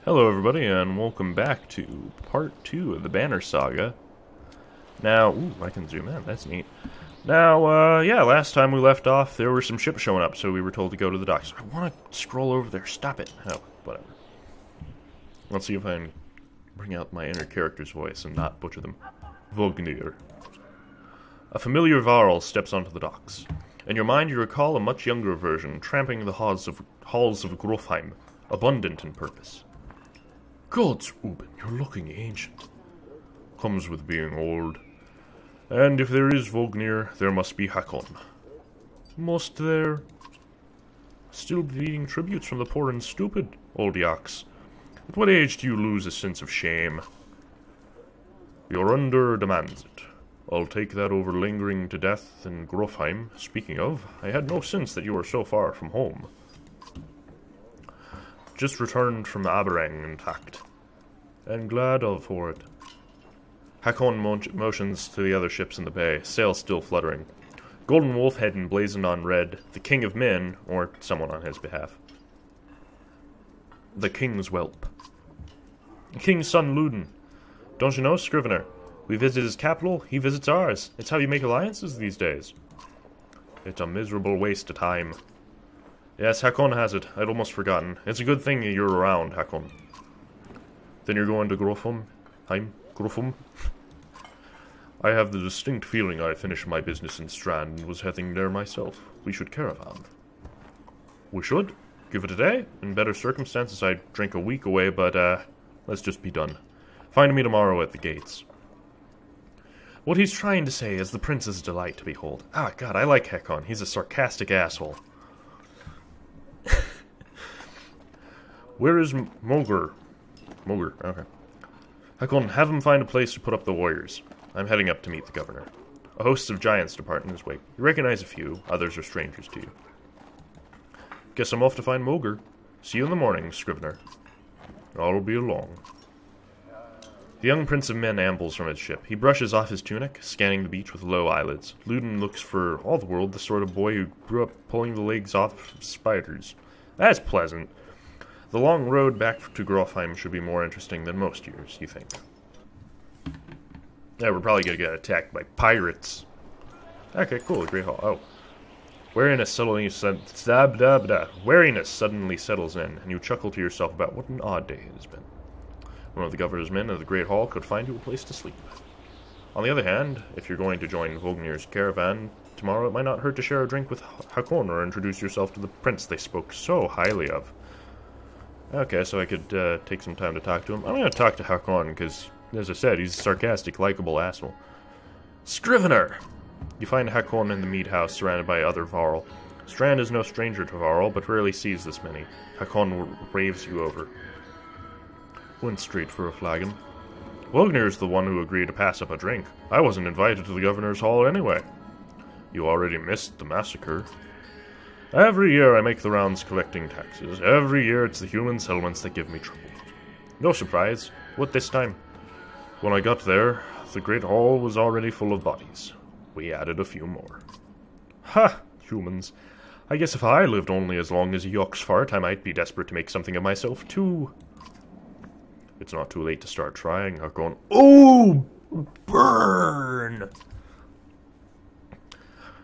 Hello everybody, and welcome back to part 2 of the Banner Saga. Now, ooh, I can zoom in, that's neat. Now, yeah, last time we left off, there were some ships showing up, so we were told to go to the docks. I want to scroll over there, stop it. Oh, whatever. Let's see if I can bring out my inner character's voice and not butcher them. Vognir. A familiar Varl steps onto the docks. In your mind, you recall a much younger version tramping the halls of Grofheim, abundant in purpose. Gods, Ubin, you're looking ancient. Comes with being old. And if there is Vognir, there must be Hakon. Must there? Still bleeding tributes from the poor and stupid, old yaks. At what age do you lose a sense of shame? Your under demands it. I'll take that over lingering to death in Grofheim. Speaking of, I had no sense that you were so far from home. Just returned from Aberang intact. And glad of for it. Hakon motions to the other ships in the bay, sails still fluttering. Golden Wolf head emblazoned on red, the King of Men, or someone on his behalf. The King's Whelp. King's son Luden. Don't you know, Scrivener? We visit his capital, he visits ours. It's how you make alliances these days. It's a miserable waste of time. Yes, Hakon has it. I'd almost forgotten. It's a good thing you're around, Hakon. Then you're going to Grofheim? Grofheim? I have the distinct feeling I finished my business in Strand and was heading there myself. We should caravan. We should. Give it a day. In better circumstances, I'd drink a week away, but, let's just be done. Find me tomorrow at the gates. What he's trying to say is the prince's delight to behold. Ah, God, I like Hakon. He's a sarcastic asshole. Where is Mogur? Mogur, okay. Hakon, have him find a place to put up the warriors. I'm heading up to meet the governor. A host of giants depart in his wake. You recognize a few, others are strangers to you. Guess I'm off to find Mogur. See you in the morning, Scrivener. I'll be along. The young Prince of Men ambles from his ship. He brushes off his tunic, scanning the beach with low eyelids. Luden looks for all the world the sort of boy who grew up pulling the legs off of spiders. That's pleasant. The long road back to Grofheim should be more interesting than most years, you think. Yeah, we're probably going to get attacked by pirates. Okay, cool, Great Hall. Oh. Wariness suddenly settles in, and you chuckle to yourself about what an odd day it has been. One of the governor's men of the Great Hall could find you a place to sleep. On the other hand, if you're going to join Vognir's caravan tomorrow, it might not hurt to share a drink with Hakon or introduce yourself to the prince they spoke so highly of. Okay, so I could take some time to talk to him. I'm going to talk to Hakon because, as I said, he's a sarcastic, likable asshole. Scrivener! You find Hakon in the mead house surrounded by other Varl. Strand is no stranger to Varl, but rarely sees this many. Hakon raves you over. Went straight for a flagon. Vognir's the one who agreed to pass up a drink. I wasn't invited to the governor's hall anyway. You already missed the massacre. Every year I make the rounds collecting taxes. Every year it's the human settlements that give me trouble. No surprise. What this time? When I got there, the great hall was already full of bodies. We added a few more. Ha! Humans. I guess if I lived only as long as a Yok's fart, I might be desperate to make something of myself, too. It's not too late to start trying. Hakon. Oh! Burn!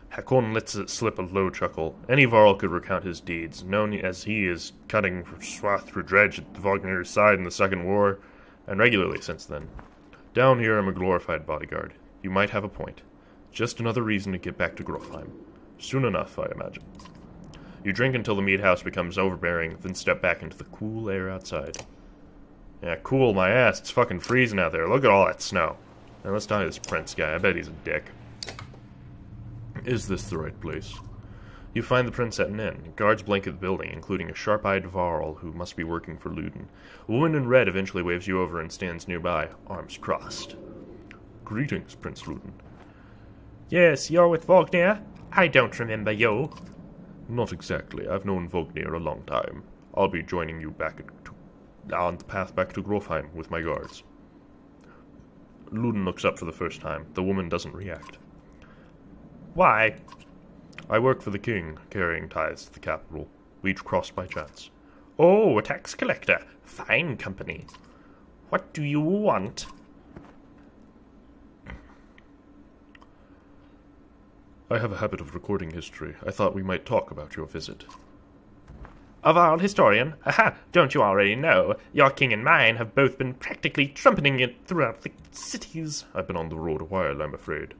Hakon lets it slip a low chuckle. Any Varl could recount his deeds, known as he is cutting swath through dredge at Vognir's side in the Second War, and regularly since then. Down here I'm a glorified bodyguard. You might have a point. Just another reason to get back to Grofheim. Soon enough, I imagine. You drink until the mead house becomes overbearing, then step back into the cool air outside. Yeah, cool my ass, it's fucking freezing out there. Look at all that snow. Now let's talk to this prince guy, I bet he's a dick. Is this the right place? You find the prince at an inn. Guards blanket the building, including a sharp-eyed Varl who must be working for Luden. A woman in red eventually waves you over and stands nearby, arms crossed. Greetings, Prince Luden. Yes, you're with Vognir? I don't remember you. Not exactly. I've known Vognir a long time. I'll be joining you on the path back to Grofheim with my guards. Luden looks up for the first time. The woman doesn't react. Why? I work for the king, carrying tithes to the capital. We crossed by chance. Oh, a tax collector. Fine company. What do you want? I have a habit of recording history. I thought we might talk about your visit. A Varl historian? Aha! Don't you already know? Your king and mine have both been practically trumpeting it throughout the cities. I've been on the road a while, I'm afraid.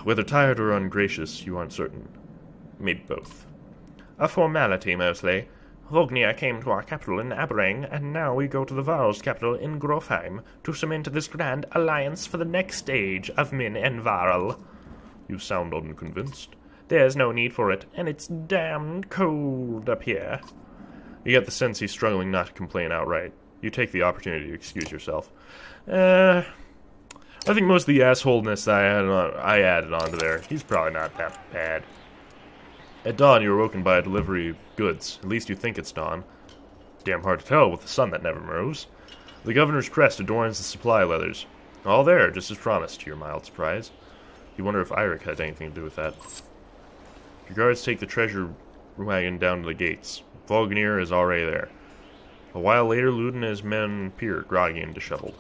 Whether tired or ungracious, you aren't certain. Maybe both. A formality, mostly. Vognir came to our capital in Aberang, and now we go to the Varl's capital in Grofheim to cement this grand alliance for the next stage of Min and Varl. You sound unconvinced. There's no need for it, and it's damned cold up here. You get the sense he's struggling not to complain outright. You take the opportunity to excuse yourself. I think most of the assholeness I added onto there. He's probably not that bad. At dawn, you're woken by a delivery of goods. At least you think it's dawn. Damn hard to tell with the sun that never moves. The governor's crest adorns the supply leathers. All there, just as promised, to your mild surprise. You wonder if Eirik had anything to do with that. Your guards take the treasure wagon down to the gates. Vognir is already there. A while later, Luden and his men appear, groggy and disheveled.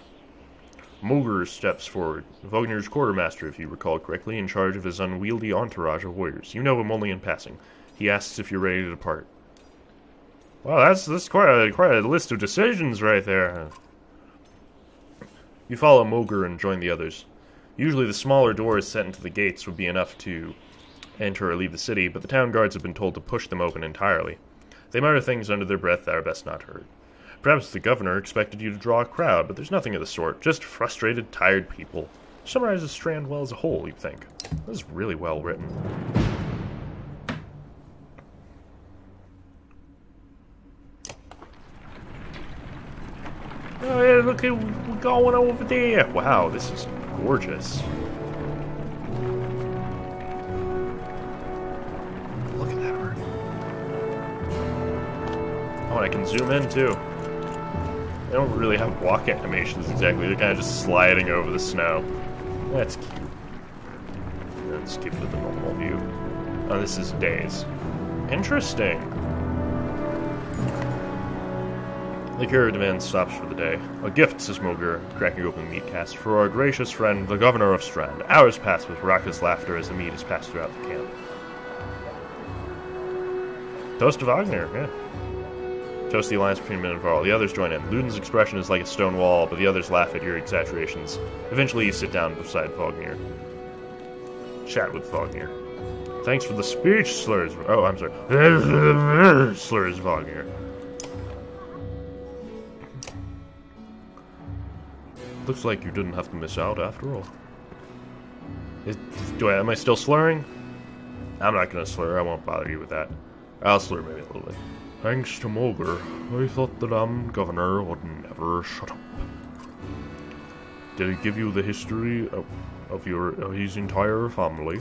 Moger steps forward. Vognir's quartermaster, if you recall correctly, in charge of his unwieldy entourage of warriors. You know him only in passing. He asks if you're ready to depart. Well, that's quite a list of decisions right there. You follow Moger and join the others. Usually the smaller doors set into the gates would be enough to enter or leave the city, but the town guards have been told to push them open entirely. They mutter things under their breath that are best not heard. Perhaps the governor expected you to draw a crowd, but there's nothing of the sort. Just frustrated, tired people. Summarizes Strand well as a whole, you'd think. This is really well written. Oh, yeah, look at what's going over there. Wow, this is gorgeous. Look at that art. Oh, and I can zoom in, too. They don't really have walk animations exactly. They're kind of just sliding over the snow. That's cute. Then skip to the normal view. Oh, this is days. Interesting. The caravan stops for the day. A gift, says Moger, cracking open the meat cast, for our gracious friend, the governor of Strand. Hours pass with raucous laughter as the meat is passed throughout the camp. Toast to Wagner, yeah. Toast the alliance between Min and Varl. The others join in. Luden's expression is like a stone wall, but the others laugh at your exaggerations. Eventually you sit down beside Vognir. Chat with Vognir. Thanks for the speech, slurs. Oh, I'm sorry. Slurs Vognir. Looks like you didn't have to miss out after all. Am I still slurring? I'm not gonna slur. I won't bother you with that. I'll slur maybe a little bit. Thanks to Moger, I thought the damn governor would never shut up. Did he give you the history of his entire family?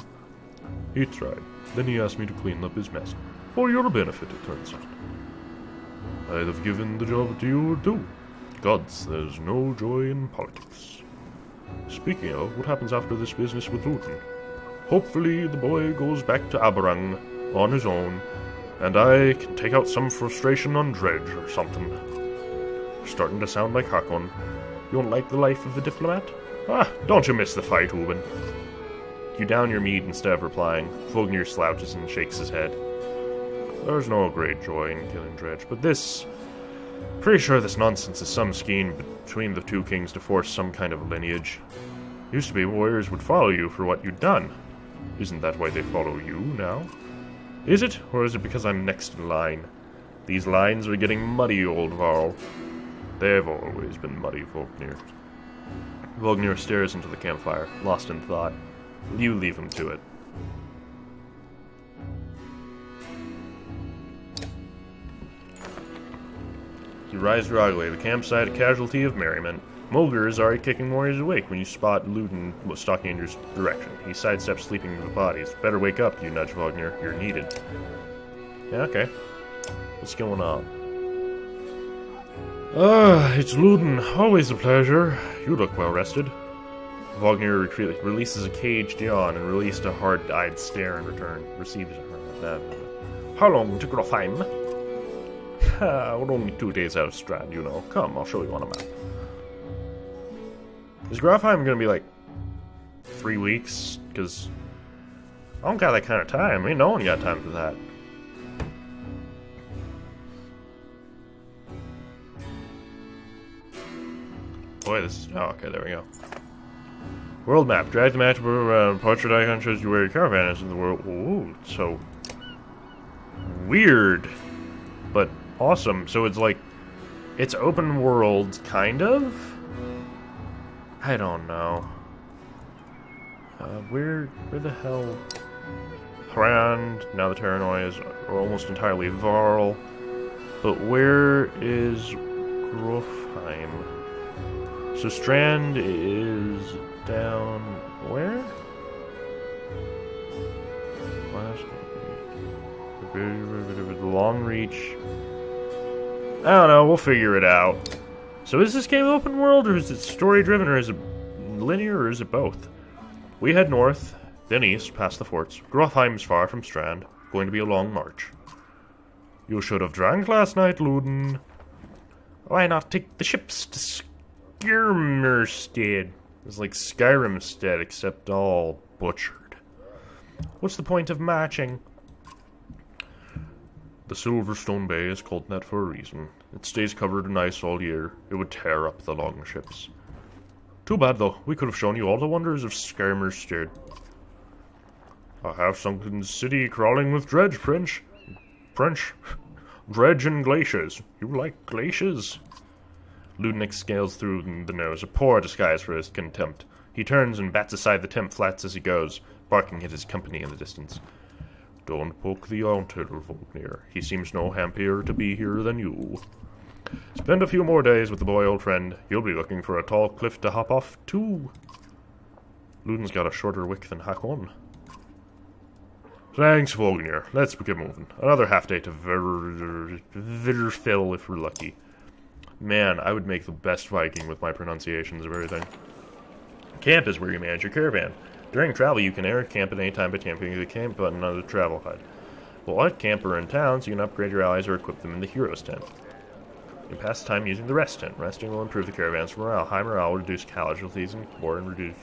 He tried. Then he asked me to clean up his mess. For your benefit, it turns out. I'd have given the job to you too. Gods, there's no joy in politics. Speaking of, what happens after this business with Luden? Hopefully the boy goes back to Aberang on his own, and I can take out some frustration on Dredge or something. Starting to sound like Hakon. You don't like the life of a diplomat? Ah, don't you miss the fight, Uben? You down your meat instead of replying. Vognir slouches and shakes his head. There's no great joy in killing Dredge, but this... Pretty sure this nonsense is some scheme between the two kings to force some kind of lineage. Used to be warriors would follow you for what you'd done. Isn't that why they follow you now? Is it, or is it because I'm next in line? These lines are getting muddy, old Varl. They've always been muddy, Vognir. Vognir stares into the campfire, lost in thought. You leave him to it. You rise groggily, the campsite a casualty of merriment. Moger is already kicking warriors awake when you spot Luden stalking in your direction. He sidesteps sleeping with the bodies. Better wake up, you nudge Vognir. You're needed. Yeah, okay. What's going on? It's Luden. Always a pleasure. You look well rested. Vognir releases a caged yawn and released a hard-eyed stare in return. Receives her. How long to Grofheim? We're only 2 days out of Strand, you know. Come, I'll show you on a map. Is Grafheim gonna be like 3 weeks? Because I don't got that kind of time. Ain't no one got time for that. Boy, this is... Oh, okay, there we go. World map. Drag the map around. Portrait icon shows you where your caravan is in the world. Ooh, so... weird. But awesome. So it's like... it's open world, kind of? I don't know. Where the hell... Hrand, now the Terranoids are almost entirely Varl. But where is Grofheim? So Strand is down where? Long Reach. I don't know, we'll figure it out. So is this game open world, or is it story driven, or is it linear, or is it both? We head north, then east, past the forts. Grofheim's far from Strand. Going to be a long march. You should have drank last night, Luden. Why not take the ships to Skirmerstead? It's like Skyrimstead, except all butchered. What's the point of marching? The Silverstone Bay is called that for a reason. It stays covered in ice all year. It would tear up the longships. Too bad, though. We could have shown you all the wonders of Skirmerstead. I have sunk in the city crawling with dredge, French. Dredge and glaciers. You like glaciers? Ludnik scales through the nose, a poor disguise for his contempt. He turns and bats aside the tent flats as he goes, barking at his company in the distance. Don't poke the ounter, Vognir. He seems no happier to be here than you. Spend a few more days with the boy, old friend. You'll be looking for a tall cliff to hop off, too. Luden's got a shorter wick than Hakon. Thanks, Vognir. Let's get moving. Another half day to Virfell if we're lucky. Man, I would make the best Viking with my pronunciations of everything. Camp is where you manage your caravan. During travel, you can air camp at any time by tapping the camp button on the travel HUD. While at camp or in towns, you can upgrade your allies or equip them in the hero's tent. You can pass time using the rest tent. Resting will improve the caravan's morale. High morale will reduce casualties in war and reduce...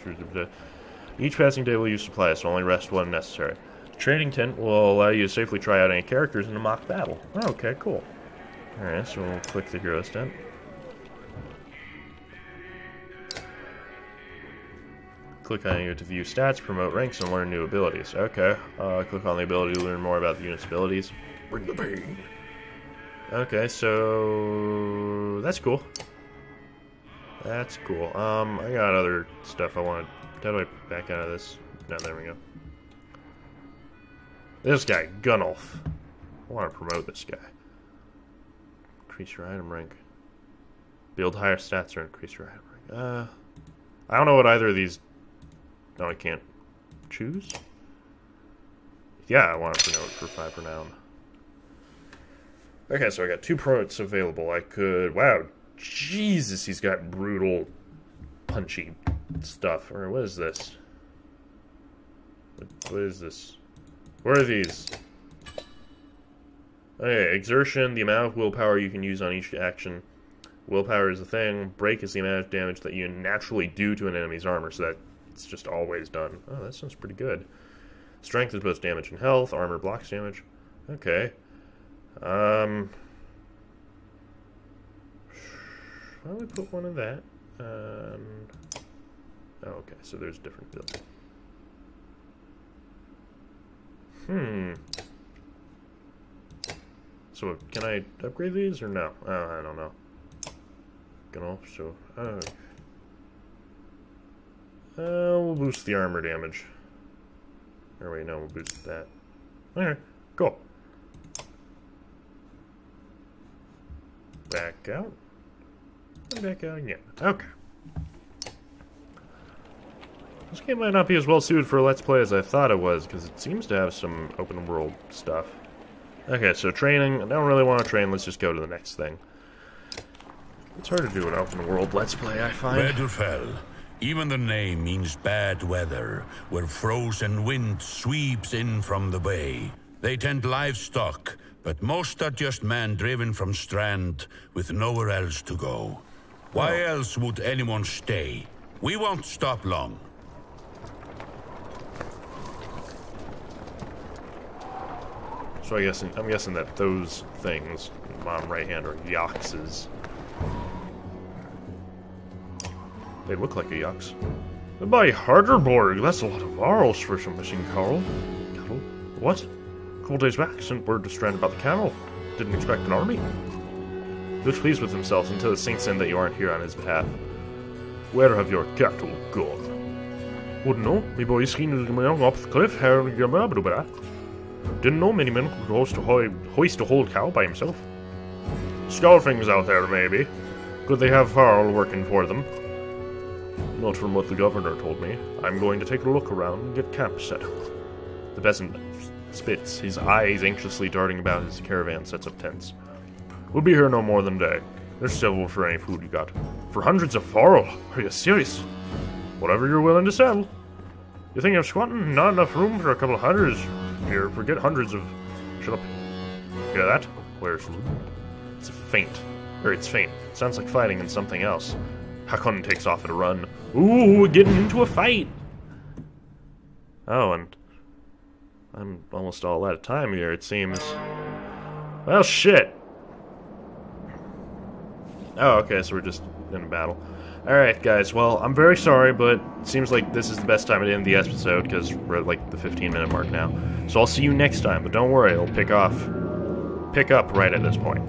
Each passing day will use supplies, so only rest when necessary. The trading tent will allow you to safely try out any characters in a mock battle. Oh, okay, cool. Alright, so we'll click the hero's tent. Click on it to view stats, promote ranks, and learn new abilities. Okay. Click on the ability to learn more about the unit's abilities. Bring the pain. Okay, so... that's cool. That's cool. I got other stuff I want to... how do I back out of this? No, there we go. This guy, Gunnulf. I want to promote this guy. Increase your item rank. Build higher stats or increase your item rank. I don't know what either of these... No, I can't choose? Yeah, I want to promote for 5 renown. Okay, so I got 2 promotes available. I could... wow, Jesus, he's got brutal, punchy stuff. Or what is this? What is this? What are these? Okay, exertion, the amount of willpower you can use on each action. Willpower is the thing. Break is the amount of damage that you naturally do to an enemy's armor, so that it's just always done. Oh, that sounds pretty good. Strength is both damage and health. Armor blocks damage. Okay. Why don't we put one of that? Oh, okay, so there's different builds. So, can I upgrade these or no? Oh, I don't know. So, we'll boost the armor damage. Or wait, no, we'll boost that. Okay, cool. Back out. And back out again. Okay. This game might not be as well suited for a Let's Play as I thought it was, because it seems to have some open world stuff. Okay, so training. I don't really want to train, let's just go to the next thing. It's hard to do an open world Let's Play, I find. Wedderfell. Even the name means bad weather, where frozen wind sweeps in from the bay. They tend livestock, but most are just men driven from Strand with nowhere else to go. Why else would anyone stay? We won't stop long. So I'm guessing that those things, bottom right hand, are Yaxes. They look like a Yax. By Harderborg, that's a lot of arrows for some missing cattle. Cattle? What? A couple days back, sent word to Strand about the cattle. Didn't expect an army. He looks pleased with himself until it sinks in that you aren't here on his behalf. Where have your cattle gone? Wouldn't know. Me boys seen them up the cliff. Didn't know many men could hoist a whole cow by himself. Scalfings out there, maybe. Could they have Farrell working for them? Not from what the governor told me. I'm going to take a look around and get camp set up. The peasant spits, his eyes anxiously darting about as the caravan sets up tents. We'll be here no more than a day. There's several for any food you got. For hundreds of Farrell? Are you serious? Whatever you're willing to sell. You think I'm squatting? Not enough room for a couple of hunters. Here, forget hundreds of... Shut up. Hear that? Where's Luke? It's faint. It's faint. It sounds like fighting and something else. Hakon takes off at a run. Ooh, we're getting into a fight! Oh, and... I'm almost all out of time here, it seems. Well, shit! Oh, okay, so we're just in a battle. Alright, guys, well, I'm very sorry, but it seems like this is the best time to end the episode, because we're at, like, the 15-minute mark now. So I'll see you next time, but don't worry, it'll pick up right at this point.